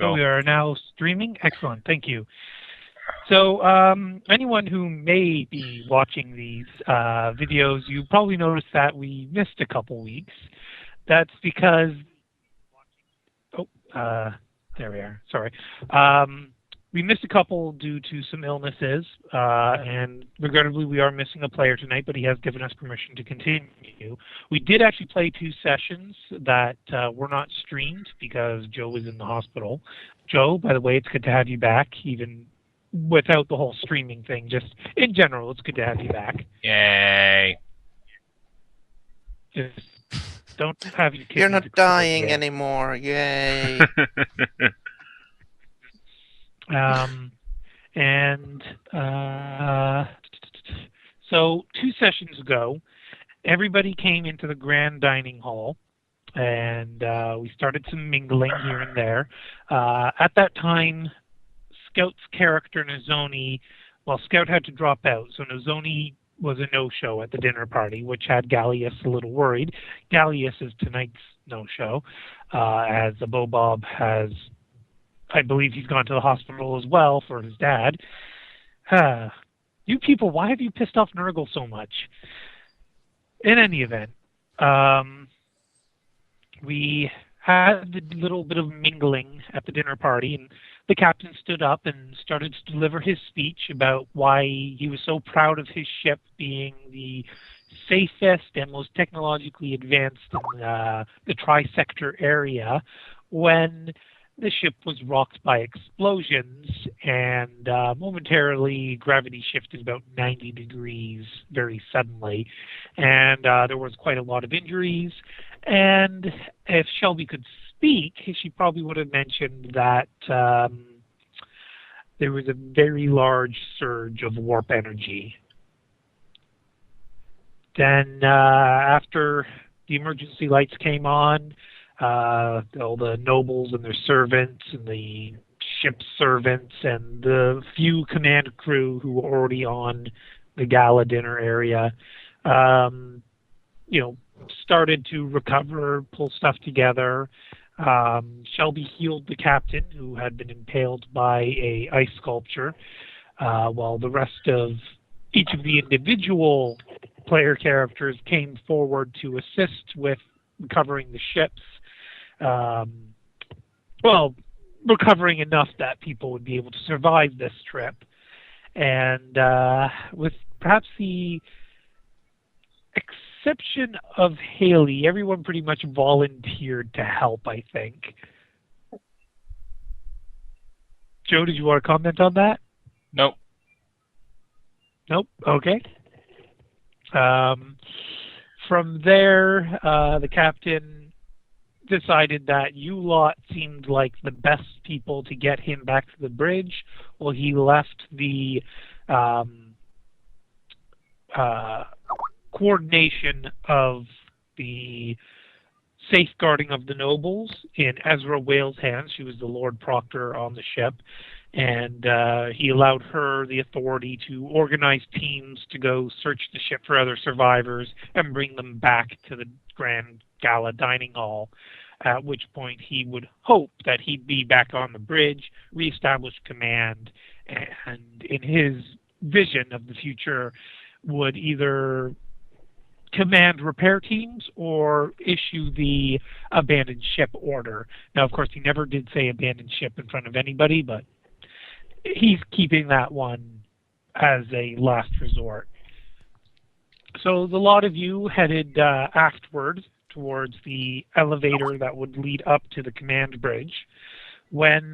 So we are now streaming. Excellent. Thank you. So anyone who may be watching these videos, you probably noticed that we missed a couple weeks. That's because, there we are. Sorry. We missed a couple due to some illnesses, and regrettably we are missing a player tonight, but he has given us permission to continue. We did actually play 2 sessions that were not streamed because Joe was in the hospital. Joe, by the way, it's good to have you back, even without the whole streaming thing. Just in general, it's good to have you back. Yay. Just don't have you. You're not dying anymore. Yay. So 2 sessions ago, everybody came into the grand dining hall, and we started some mingling here and there. At that time, Scout's character, Nozzoni, well, Scout had to drop out, so Nozzoni was a no-show at the dinner party, which had Gallius a little worried. Gallius is tonight's no-show, as the Bobob has... I believe he's gone to the hospital as well for his dad. You people, why have you pissed off Nurgle so much? In any event, we had a little bit of mingling at the dinner party, and the captain stood up and started to deliver his speech about why he was so proud of his ship being the safest and most technologically advanced in the tri-sector area, when the ship was rocked by explosions, and momentarily gravity shifted about 90 degrees very suddenly, and there was quite a lot of injuries. And if Shelby could speak, she probably would have mentioned that there was a very large surge of warp energy. Then after the emergency lights came on, all the nobles and their servants and the ship's servants and the few command crew who were already on the gala dinner area, started to recover, pull stuff together. Shelby healed the captain, who had been impaled by a ice sculpture, while the rest of each of the individual player characters came forward to assist with recovering the ships. Recovering enough that people would be able to survive this trip. And with perhaps the exception of Haley, everyone pretty much volunteered to help, I think. Joe, did you want to comment on that? Nope. Nope? Okay. From there, the captain decided that you lot seemed like the best people to get him back to the bridge. Well, he left the coordination of the safeguarding of the nobles in Ezra Whale's hands. She was the Lord Proctor on the ship, and he allowed her the authority to organize teams to go search the ship for other survivors and bring them back to the Grand Gala Dining Hall, at which point he would hope that he'd be back on the bridge, reestablish command, and in his vision of the future would either command repair teams or issue the abandoned ship order. Now, of course, he never did say abandoned ship in front of anybody, but he's keeping that one as a last resort. So the lot of you headed aftward towards the elevator that would lead up to the command bridge when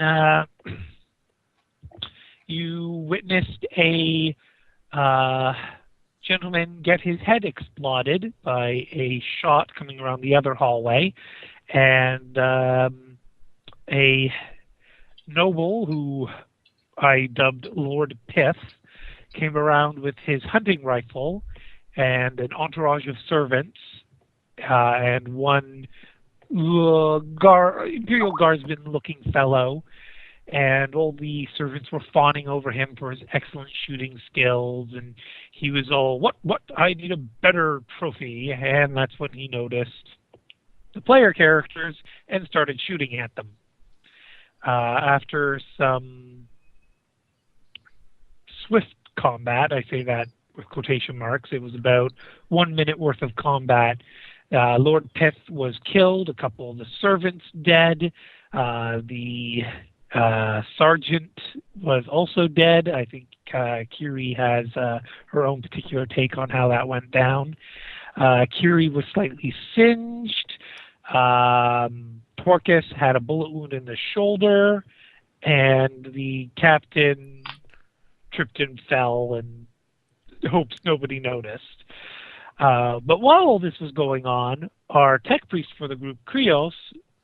you witnessed a gentleman get his head exploded by a shot coming around the other hallway, and a noble who I dubbed Lord Pith came around with his hunting rifle and an entourage of servants and one Imperial Guardsman-looking fellow, and all the servants were fawning over him for his excellent shooting skills, and he was all, what, I need a better trophy, and that's when he noticed the player characters and started shooting at them. After some swift combat, I say that with quotation marks, it was about 1 minute worth of combat. Lord Pith was killed, a couple of the servants dead, the sergeant was also dead. I think Kiri has her own particular take on how that went down. Kiri was slightly singed. Torcus had a bullet wound in the shoulder, and the captain tripped and fell and hopes nobody noticed. But while all this was going on, our tech priest for the group, Krios,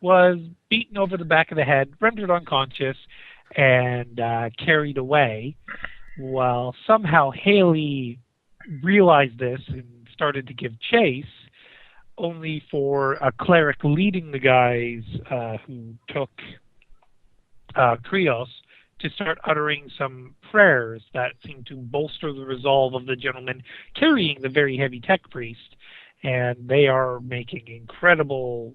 was beaten over the back of the head, rendered unconscious, and carried away. While somehow Haley realized this and started to give chase, only for a cleric leading the guys who took Krios to start uttering some prayers that seemed to bolster the resolve of the gentleman carrying the very heavy tech priest, and they are making incredible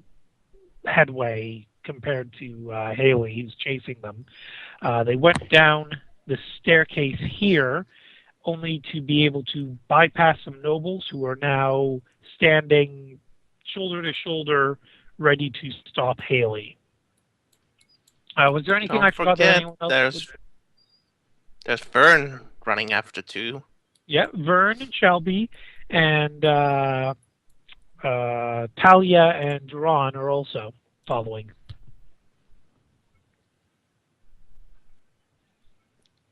headway compared to Haley, who's chasing them. They went down the staircase here, only to be able to bypass some nobles who are now standing shoulder to shoulder, ready to stop Haley. Was there anything I forgot that anyone else? There's Vern running after too. Yeah, Vern and Shelby and Talia and Duran are also following.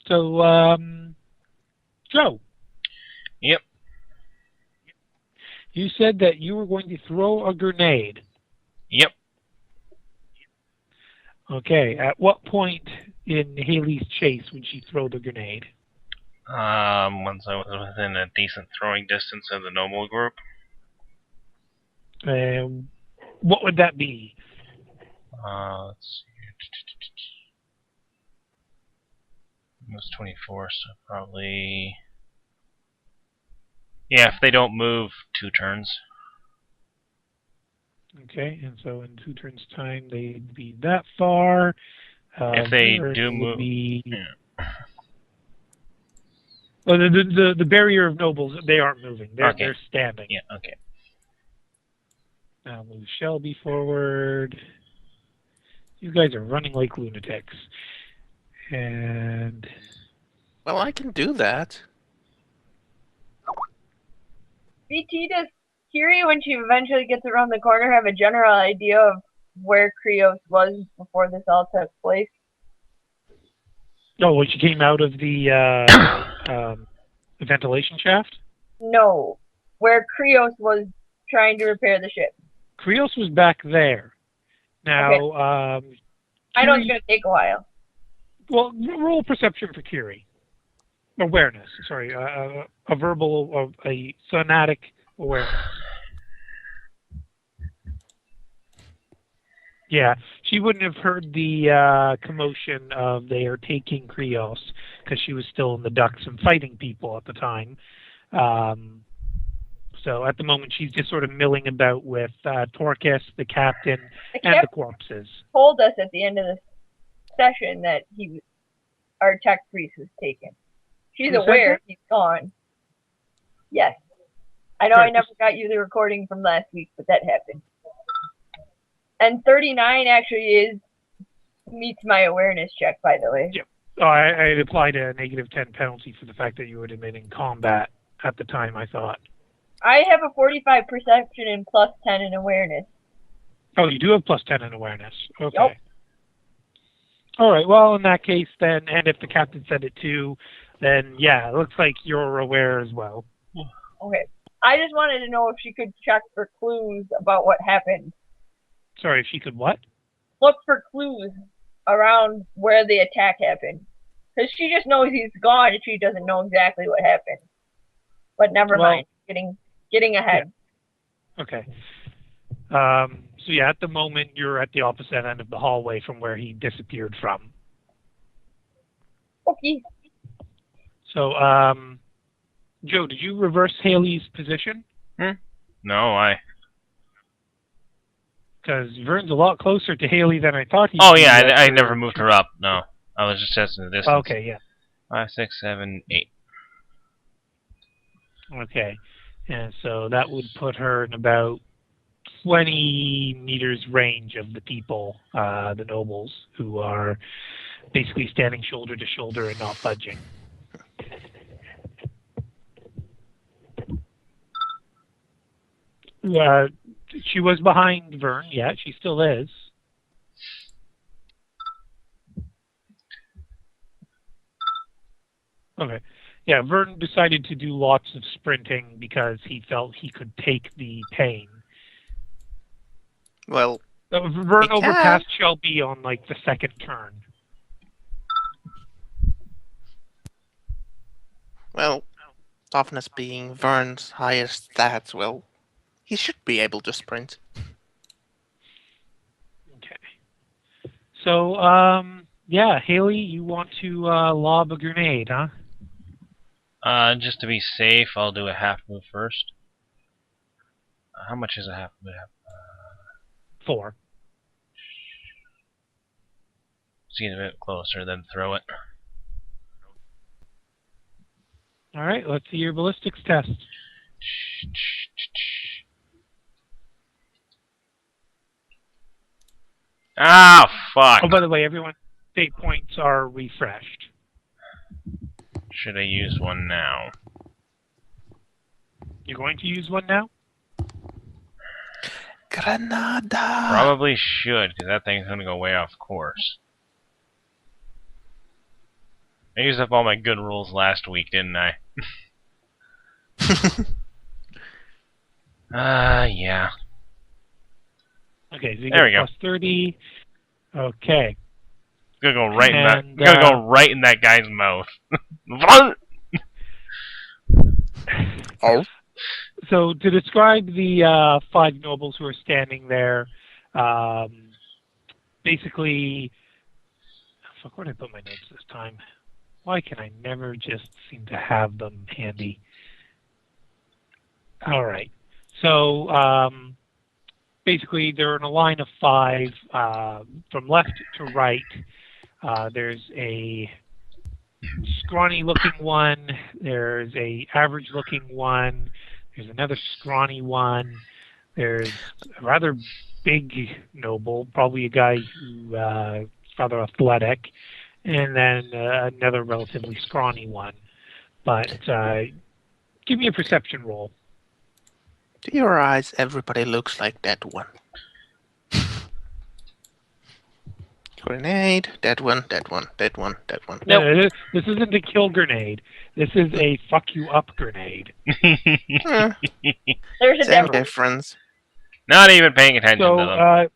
So, Joe. Yep. You said that you were going to throw a grenade. Yep. Okay. At what point in Haley's chase would she throw the grenade? Once I was within a decent throwing distance of the noble group. What would that be? Let's see. It was 24, so probably... Yeah, if they don't move 2 turns. Okay, and so in 2 turns' time, they'd be that far. If they do move... Yeah. Well, the barrier of nobles, they aren't moving. They're standing. Yeah, okay. Now move Shelby forward. You guys are running like lunatics. And... Well, I can do that. BT, does Kiri, when she eventually gets around the corner, have a general idea of where Krios was before this all took place? Oh, when she came out of the ventilation shaft? No. Where Krios was trying to repair the ship. Krios was back there. Now, okay. I know it's going to take a while. Well, roll perception for Kiri. Awareness, sorry. A sonatic awareness. Yeah, she wouldn't have heard the commotion of they are taking Krios because she was still in the ducts and fighting people at the time. So at the moment, she's just sort of milling about with Torcus, the captain, and the corpses. Told us at the end of the session that our tech priest was taken. She's aware he's gone. Yes. I know I never got you the recording from last week, but that happened. And 39 actually meets my awareness check, by the way. Yep. Oh, I applied a -10 penalty for the fact that you would have been in combat at the time, I thought. I have a 45 perception and +10 in awareness. Oh, you do have +10 in awareness. Okay. Yep. All right. Well, in that case, then, and if the captain said it too, then yeah, it looks like you're aware as well. Okay. I just wanted to know if she could check for clues about what happened. Sorry, if she could what? Look for clues around where the attack happened. Because she just knows he's gone and she doesn't know exactly what happened. But never mind. Getting ahead. Yeah. Okay. So yeah, at the moment, you're at the opposite end of the hallway from where he disappeared from. Okay. So, Joe, did you reverse Haley's position? No, Because Vern's a lot closer to Haley than I thought he'd Oh be. yeah, I never moved her up. No, I was just testing the distance. Okay, yeah. 5, 6, 7, 8. Okay. And so that would put her in about 20 meters range of the people, the nobles, who are basically standing shoulder to shoulder and not budging. She was behind Vern, yeah, she still is. Okay. Yeah, Vern decided to do lots of sprinting because he felt he could take the pain. Well, Vern he overpassed Shelby on like the second turn. well, toughness being Vern's highest stats, well, he should be able to sprint. Okay. So, yeah, Haley, you want to lob a grenade, huh? Just to be safe, I'll do a half move first. How much is a half move? 4. Let's get a bit closer, then throw it. All right, let's see your ballistics test. Ah, fuck! Oh, by the way, everyone's state points are refreshed. Should I use one now? You're going to use one now? Granada! Probably should, because that thing's gonna go way off course. I used up all my good rules last week, didn't I? Yeah. Okay, so you There get we go. plus 30. Okay. Gonna go right in that. And, Gonna go right in that guy's mouth. Oh. So to describe the 5 nobles who are standing there, basically, fuck, where did I put my notes this time? Why can I never just seem to have them handy? All right. So basically, they're in a line of 5 from left to right. There's a scrawny-looking one. There's a average-looking one. There's another scrawny one. There's a rather big noble, probably a guy who is rather athletic, and then another relatively scrawny one. But give me a perception roll. To your eyes, everybody looks like that one. Grenade, that one, that one, that one, that one. No, this isn't a kill grenade. This is a fuck you up grenade. Eh, There's a same difference. difference. Not even paying attention to them.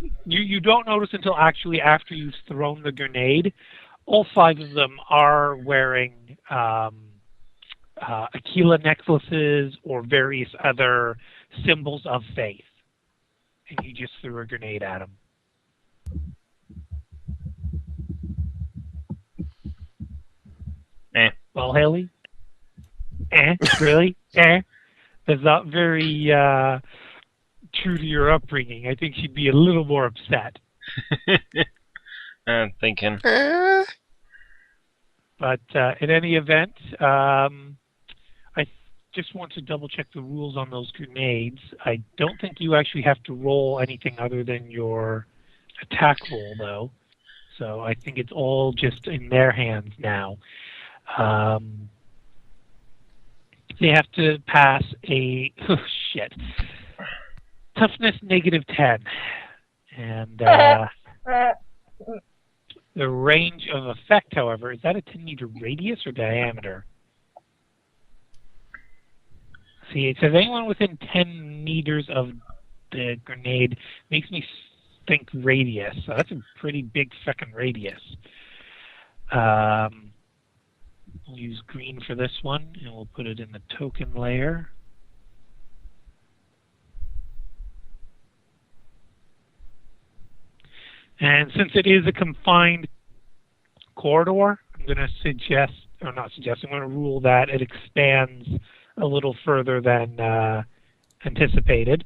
So you don't notice until actually after you've thrown the grenade. All 5 of them are wearing Aquila necklaces or various other symbols of faith. And you just threw a grenade at them. Eh. Well, Haley? Really? That's not very true to your upbringing. I think she'd be a little more upset. I'm thinking. But in any event, I just want to double check the rules on those grenades. I don't think you actually have to roll anything other than your attack roll, though. So I think it's all just in their hands now. They have to pass a toughness -10, and the range of effect, however, is that a 10-meter radius or diameter? See, it says anyone within 10 meters of the grenade. Makes me think radius. So that's a pretty big fucking radius. We'll use green for this one, and we'll put it in the token layer. And since it is a confined corridor, I'm going to suggest, or not suggest, I'm going to rule that it expands a little further than anticipated.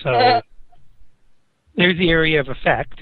So there's the area of effect.